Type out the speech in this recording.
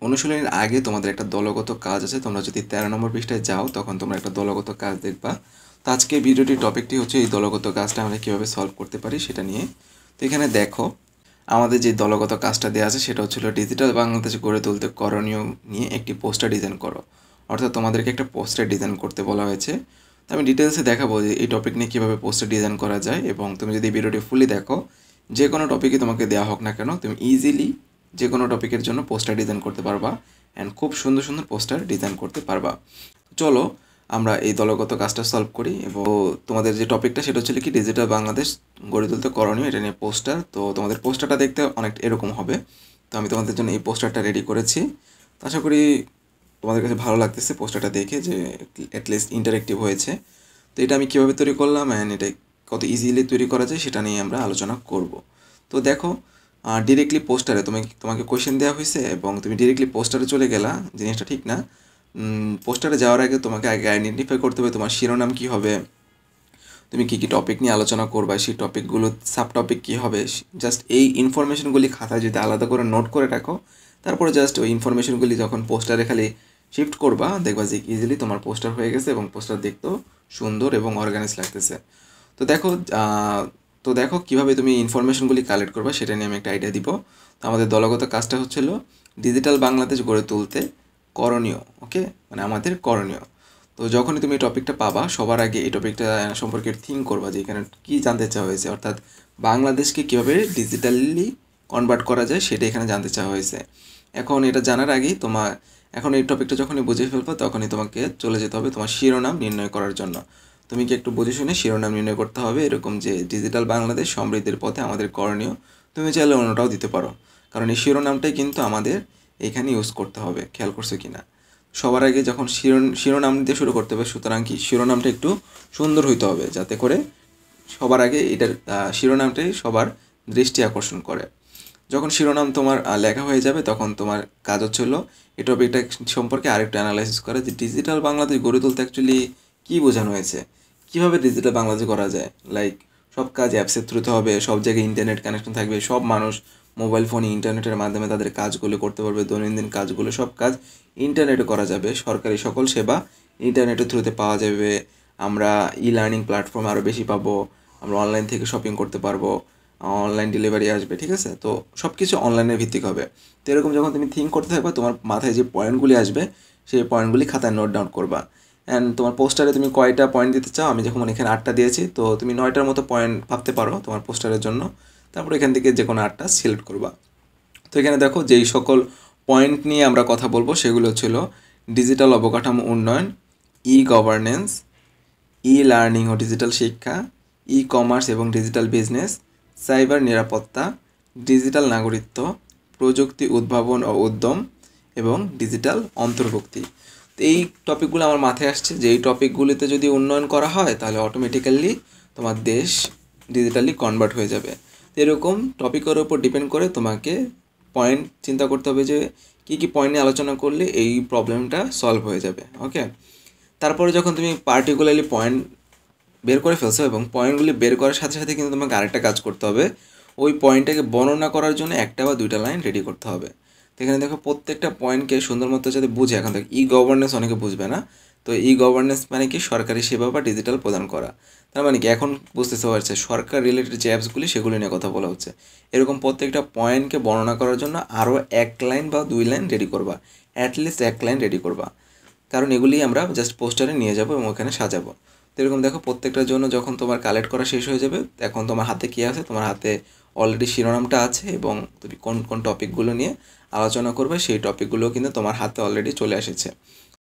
অনুশীলনের আগে তোমাদের একটা দলগত কাজ আছে। তোমরা যদি 13 নম্বর পৃষ্ঠায় যাও তখন তোমরা একটা দলগত কাজ দেখবা। তো আজকে ভিডিওটির টপিকটি হচ্ছে এই দলগত কাজটা আমরা কীভাবে সলভ করতে পারি সেটা নিয়ে। তো এখানে দেখো আমাদের যে দলগত কাজটা দেওয়া আছে সেটা হচ্ছিল ডিজিটাল বাংলাদেশ গড়ে তুলতে করণীয় নিয়ে একটি পোস্টার ডিজাইন করো। অর্থাৎ তোমাদেরকে একটা পোস্টার ডিজাইন করতে বলা হয়েছে। তো আমি ডিটেলসে দেখাবো যে এই টপিক নিয়ে কীভাবে পোস্টার ডিজাইন করা যায়, এবং তুমি যদি ভিডিওটি ফুলি দেখো যে কোনো টপিকই তোমাকে দেওয়া হোক না কেন তুমি ইজিলি যে কোনো টপিকের জন্য পোস্টার ডিজাইন করতে পারবা অ্যান্ড খুব সুন্দর সুন্দর পোস্টার ডিজাইন করতে পারবা। চলো আমরা এই দলগত কাজটা সলভ করি। এবং তোমাদের যে টপিকটা সেটা হচ্ছে কি ডিজিটাল বাংলাদেশ গড়ে তুলতে করণীয়, এটা নিয়ে পোস্টার। তো তোমাদের পোস্টারটা দেখতে অনেকটা এরকম হবে। তো আমি তোমাদের জন্য এই পোস্টারটা রেডি করেছি। তো আশা করি তোমাদের কাছে ভালো লাগতেছে পোস্টারটা দেখে, যে অ্যাটলিস্ট ইন্টারেক্টিভ হয়েছে। তো এটা আমি কীভাবে তৈরি করলাম অ্যান্ড এটা কত ইজিলি তৈরি করা যায় সেটা নিয়ে আমরা আলোচনা করব। তো দেখো ডিরেক্টলি পোস্টারে তোমাকে কোয়েশ্চেন দেওয়া হয়েছে এবং তুমি ডিরেক্টলি পোস্টারে চলে গেলা, জিনিসটা ঠিক না। পোস্টারে যাওয়ার আগে তোমাকে আগে আইডেন্টিফাই করতে হবে তোমার শিরোনাম কী হবে, তুমি কী কী টপিক নিয়ে আলোচনা করবা, সেই টপিকগুলো সাব টপিক কী হবে। জাস্ট এই ইনফরমেশনগুলি খাতায় যদি আলাদা করে নোট করে রাখো, তারপরে জাস্ট ওই ইনফরমেশনগুলি যখন পোস্টারে খালি শিফট করবা দেখবা যে ইজিলি তোমার পোস্টার হয়ে গেছে এবং পোস্টার দেখতেও সুন্দর এবং অর্গানাইজ লাগতেছে। তো দেখো কীভাবে তুমি ইনফরমেশনগুলি কালেক্ট করবা সেটা নিয়ে আমি একটা আইডিয়া দিব। তো আমাদের দলগত কাজটা হচ্ছিল ডিজিটাল বাংলাদেশ গড়ে তুলতে করণীয়, ওকে, মানে আমাদের করণীয়। তো যখনই তুমি এই টপিকটা পাবা সবার আগে এই টপিকটা সম্পর্কে থিঙ্ক করবা যে এখানে কী জানতে চাওয়া হয়েছে, অর্থাৎ বাংলাদেশকে কীভাবে ডিজিটালি কনভার্ট করা যায় সেটা এখানে জানতে চাওয়া হয়েছে। এখন এটা জানার আগেই এখন এই টপিকটা যখনই বুঝে ফেলবো তখনই তোমাকে চলে যেতে হবে তোমার শিরোনাম নির্ণয় করার জন্য। তুমি কি একটু বুঝে শুনে শিরোনাম নির্ণয় করতে হবে, এরকম যে ডিজিটাল বাংলাদেশ সমৃদ্ধির পথে আমাদের করণীয়। তুমি চাইলে অন্যটাও দিতে পারো, কারণ এই শিরোনামটাই কিন্তু আমাদের এখানে ইউজ করতে হবে। খেয়াল করছো কি না? সবার আগে যখন শিরোনাম দিয়ে শুরু করতে হবে, সুতরাং কি শিরোনামটা একটু সুন্দর হইতে হবে যাতে করে সবার আগে এটার শিরোনামটাই সবার দৃষ্টি আকর্ষণ করে। যখন শিরোনাম তোমার লেখা হয়ে যাবে তখন তোমার কাজ হচ্ছিল এই টপিকটা সম্পর্কে আরেকটু অ্যানালাইসিস করা, যে ডিজিটাল বাংলাদেশ গড়ে তুলতে অ্যাকচুয়ালি কী বোঝানো হয়েছে, কীভাবে ডিজিটাল বাংলাদেশ করা যায়। লাইক সব কাজ অ্যাপসের থ্রুতে হবে, সব জায়গায় ইন্টারনেট কানেকশন থাকবে, সব মানুষ মোবাইল ফোনে ইন্টারনেটের মাধ্যমে তাদের কাজগুলো করতে পারবে, দৈনন্দিন কাজগুলো সব কাজ ইন্টারনেটে করা যাবে, সরকারি সকল সেবা ইন্টারনেটের থ্রুতে পাওয়া যাবে, আমরা লার্নিং প্ল্যাটফর্ম আরও বেশি পাবো, আমরা অনলাইন থেকে শপিং করতে পারবো, অনলাইন ডেলিভারি আসবে, ঠিক আছে। তো সব কিছু অনলাইনের ভিত্তিক হবে। তো এরকম যখন তুমি থিঙ্ক করতে থাকবে তোমার মাথায় যে পয়েন্টগুলি আসবে সেই পয়েন্টগুলি খাতায় নোট ডাউন করবা। অ্যান্ড তোমার পোস্টারে তুমি কয়টা পয়েন্ট দিতে চাও, আমি যখন এখানে 8টা দিয়েছি, তো তুমি 9টার মতো পয়েন্ট ভাবতে পারো তোমার পোস্টারের জন্য। তারপর এখান থেকে যে কোনো 8টা সিলেক্ট করবা। তো এখানে দেখো যেই সকল পয়েন্ট নিয়ে আমরা কথা বলবো সেগুলো ছিল ডিজিটাল অবকাঠামো উন্নয়ন, গভর্নেন্স, লার্নিং ও ডিজিটাল শিক্ষা, কমার্স এবং ডিজিটাল বিজনেস, সাইবার নিরাপত্তা, ডিজিটাল নাগরিকত্ব, প্রযুক্তি উদ্ভাবন ও উদ্যম এবং ডিজিটাল অন্তর্ভুক্তি। তো এই টপিকগুলো আমার মাথায় আসছে যে এই টপিকগুলিতে যদি উন্নয়ন করা হয় তাহলে অটোমেটিক্যালি তোমার দেশ ডিজিটালি কনভার্ট হয়ে যাবে। তো এরকম টপিকের উপর ডিপেন্ড করে তোমাকে পয়েন্ট চিন্তা করতে হবে যে কী কী পয়েন্ট নিয়ে আলোচনা করলে এই প্রবলেমটা সলভ হয়ে যাবে, ওকে। তারপরে যখন তুমি পার্টিকুলারলি পয়েন্ট বের করে ফেলছো এবং পয়েন্টগুলি বের করার সাথে সাথে কিন্তু তোমাকে আরেকটা কাজ করতে হবে, ওই পয়েন্টটাকে বর্ণনা করার জন্য 1টা বা 2টা লাইন রেডি করতে হবে। তো এখানে দেখো প্রত্যেকটা পয়েন্টকে সুন্দর মতো যাতে বুঝে। এখন দেখো গভর্নেন্স অনেকে বুঝবে না। তো গভর্নেন্স মানে কি সরকারি সেবা বা ডিজিটাল প্রদান করা, তার মানে কি এখন বুঝতেতে পারছে সরকার রিলেটেড যে অ্যাপসগুলি সেগুলি নিয়ে কথা বলা হচ্ছে। এরকম প্রত্যেকটা পয়েন্টকে বর্ণনা করার জন্য আরও 1 লাইন বা 2 লাইন রেডি করবা, অ্যাটলিস্ট 1 লাইন রেডি করবা, কারণ এগুলি আমরা জাস্ট পোস্টারে নিয়ে যাবো এবং ওখানে সাজাবো। তো এরকম দেখো প্রত্যেকটার জন্য যখন তোমার কালেক্ট করা শেষ হয়ে যাবে এখন তোমার হাতে কী আছে, তোমার হাতে অলরেডি শিরোনামটা আছে এবং তুমি কোন কোন টপিকগুলো নিয়ে আলোচনা করবে সেই টপিকগুলো কিন্তু তোমার হাতে অলরেডি চলে এসেছে।